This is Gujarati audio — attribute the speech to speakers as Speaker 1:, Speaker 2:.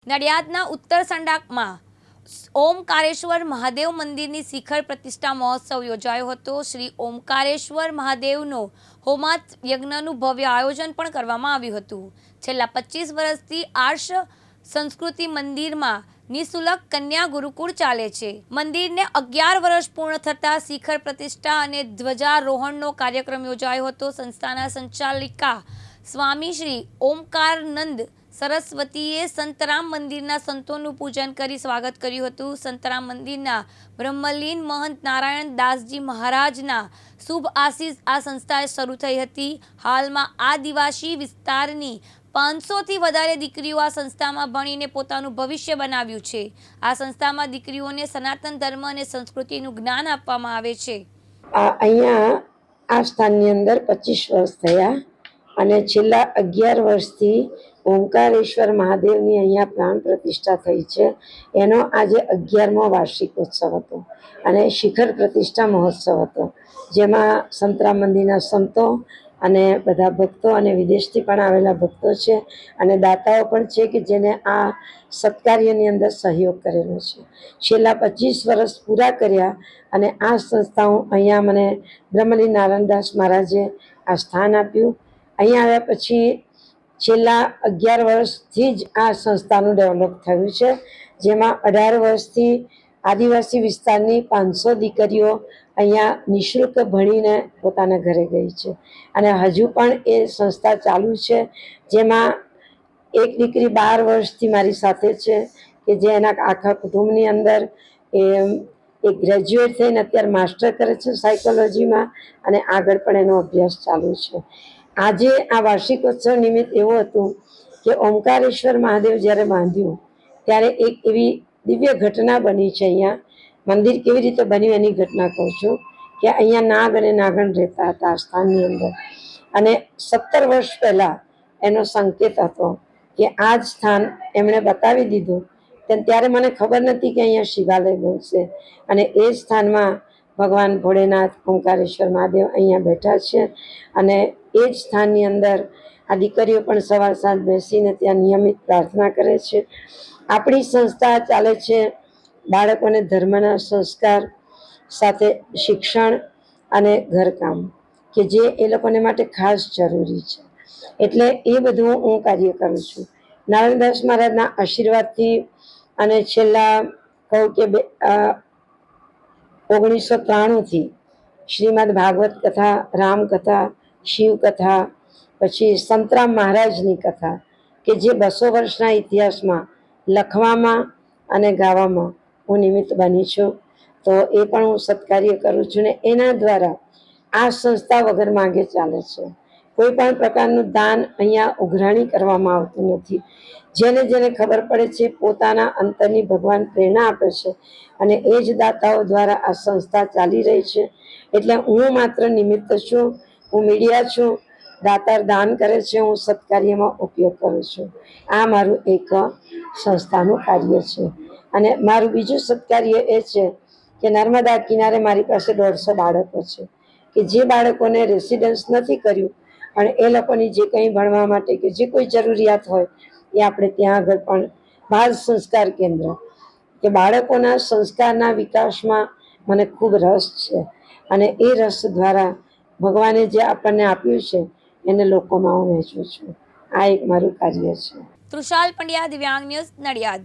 Speaker 1: નડિયાદના ઉત્તર સંડાકમાં ઓમકારેશ્વર મહાદેવ મંદિરની શિખર પ્રતિષ્ઠા મહોત્સવ યોજાયો હતો। શ્રી ઓમકારેશ્વર મહાદેવનો હોમાત યજ્ઞનું ભવ્ય આયોજન પણ કરવામાં આવ્યું હતું। છેલ્લા 25 વર્ષથી આર્ષ સંસ્કૃતિ મંદિરમાં નિઃશુલ્ક કન્યા ગુરુકુળ ચાલે છે। મંદિરને 11 વર્ષ પૂર્ણ થતાં શિખર પ્રતિષ્ઠા અને ધ્વજારોહણનો કાર્યક્રમ યોજાયો હતો। સંસ્થાના સંચાલિકા સ્વામી શ્રી ઓમકારાનંદ સરસ્વતીએ સંતરામ મંદિરના સંતોનું પૂજન કરી સ્વાગત કર્યું હતું। સંતરામ મંદિરના બ્રહ્મલીન મહંત નારાયણ દાસજી મહારાજના શુભ આશીષ આ સંસ્થાએ શરૂ થઈ હતી। હાલમાં આદિવાસી વિસ્તારની 500થી વધારે દીકરીઓ આ સંસ્થામાં ભણીને પોતાનું ભવિષ્ય બનાવ્યું છે। આ સંસ્થામાં દીકરીઓને સનાતન ધર્મ અને સંસ્કૃતિનું જ્ઞાન આપવામાં આવે છે।
Speaker 2: અહીંયા આ સ્થાનની અંદર 25 વર્ષ થયા અને છેલ્લા 11 વર્ષથી ઓમકારેશ્વર મહાદેવની અહીંયા પ્રાણ પ્રતિષ્ઠા થઈ છે। એનો આજે 11મો વાર્ષિકોત્સવ હતો અને શિખર પ્રતિષ્ઠા મહોત્સવ હતો, જેમાં સંતરામ મંદિરના સંતો અને બધા ભક્તો અને વિદેશથી પણ આવેલા ભક્તો છે અને દાતાઓ પણ છે કે જેને આ સત્કાર્યની અંદર સહયોગ કરેલો છે। છેલ્લા 25 વર્ષ પૂરા કર્યા અને આ સંસ્થાઓ અહીંયા મને બ્રહ્મલીન નારાયણદાસ મહારાજે આ સ્થાન આપ્યું। અહીંયા આવ્યા પછી છેલ્લા 11 વર્ષથી જ આ સંસ્થાનું ડેવલપ થયું છે, જેમાં 18 વર્ષથી આદિવાસી વિસ્તારની 500 દીકરીઓ અહીંયા નિઃશુલ્ક ભણીને પોતાના ઘરે ગઈ છે અને હજુ પણ એ સંસ્થા ચાલુ છે, જેમાં એક દીકરી 12 વર્ષથી મારી સાથે છે કે જે એના આખા કુટુંબની અંદર એ ગ્રેજ્યુએટ થઈને અત્યારે માસ્ટર કરે છે સાયકોલોજીમાં અને આગળ પણ એનો અભ્યાસ ચાલુ છે। આજે આ વાર્ષિકોત્સવ નિમિત્ત એવું હતું કે ઓમકારેશ્વર મહાદેવ જ્યારે બાંધ્યું ત્યારે એક એવી દિવ્ય ઘટના બની છે। અહીંયા મંદિર કેવી રીતે બન્યું એની ઘટના કહું છું કે અહીંયા નાગ અને નાગણ રહેતા હતા આ સ્થાનની અંદર અને 17 વર્ષ પહેલાં એનો સંકેત હતો કે આ જ સ્થાન એમણે બતાવી દીધું। ત્યારે મને ખબર નથી કે અહીંયા શિવાલય બનશે અને એ સ્થાનમાં ભગવાન ભોળેનાથ ઓમકારેશ્વર મહાદેવ અહીંયા બેઠા છે અને એ જ સ્થાનની અંદર આ દીકરીઓ પણ સવાર સાંજ બેસીને ત્યાં નિયમિત પ્રાર્થના કરે છે। આપણી સંસ્થા ચાલે છે બાળકોને ધર્મના સંસ્કાર સાથે શિક્ષણ અને ઘરકામ કે જે એ લોકોને માટે ખાસ જરૂરી છે, એટલે એ બધું હું કાર્ય કરું છું। નારાયણદાસ મહારાજના આશીર્વાદથી અને છેલ્લા કહું કે 1993થી શ્રીમદ ભાગવત કથા, રામકથા, શિવકથા, પછી સંતરામ મહારાજની કથા કે જે 200 વર્ષના ઇતિહાસમાં લખવામાં અને ગાવામાં હું નિમિત્ત બની છું, તો એ પણ હું સત્કાર્ય કરું છું ને એના દ્વારા આ સંસ્થા વગર માંગે ચાલે છે। કોઈ પણ પ્રકારનું દાન અહીંયા ઉઘરાણી કરવામાં આવતું નથી। જેને જેને ખબર પડે છે પોતાના અંતરની ભગવાન પ્રેરણા આપે છે અને એ જ દાતાઓ દ્વારા આ સંસ્થા ચાલી રહી છે। એટલે હું માત્ર નિમિત્ત છું, હું મીડિયા છું, દાતાર દાન કરે છે, હું સત્કાર્યમાં ઉપયોગ કરું છું। આ મારું એક સંસ્થાનું કાર્ય છે અને મારું બીજું સત્કાર્ય એ છે કે નર્મદા કિનારે મારી પાસે 150 બાળકો છે કે જે બાળકોને રેસિડન્સ નથી કર્યું અને એ લોકોની જે કંઈ ભણવા માટે કે જે કોઈ જરૂરિયાત હોય એ આપણે ત્યાં આગળ પણ બાળ સંસ્કાર કેન્દ્ર કે બાળકોના સંસ્કારના વિકાસમાં મને ખૂબ રસ છે અને એ રસ દ્વારા ભગવાને જે આપણને આપ્યું છે એને લોકોમાં હું વહેંચું છું। આ એક મારું કાર્ય છે।
Speaker 1: તૃષાલ પંડ્યા, દિવ્યાંગ ન્યૂઝ, નડિયાદ।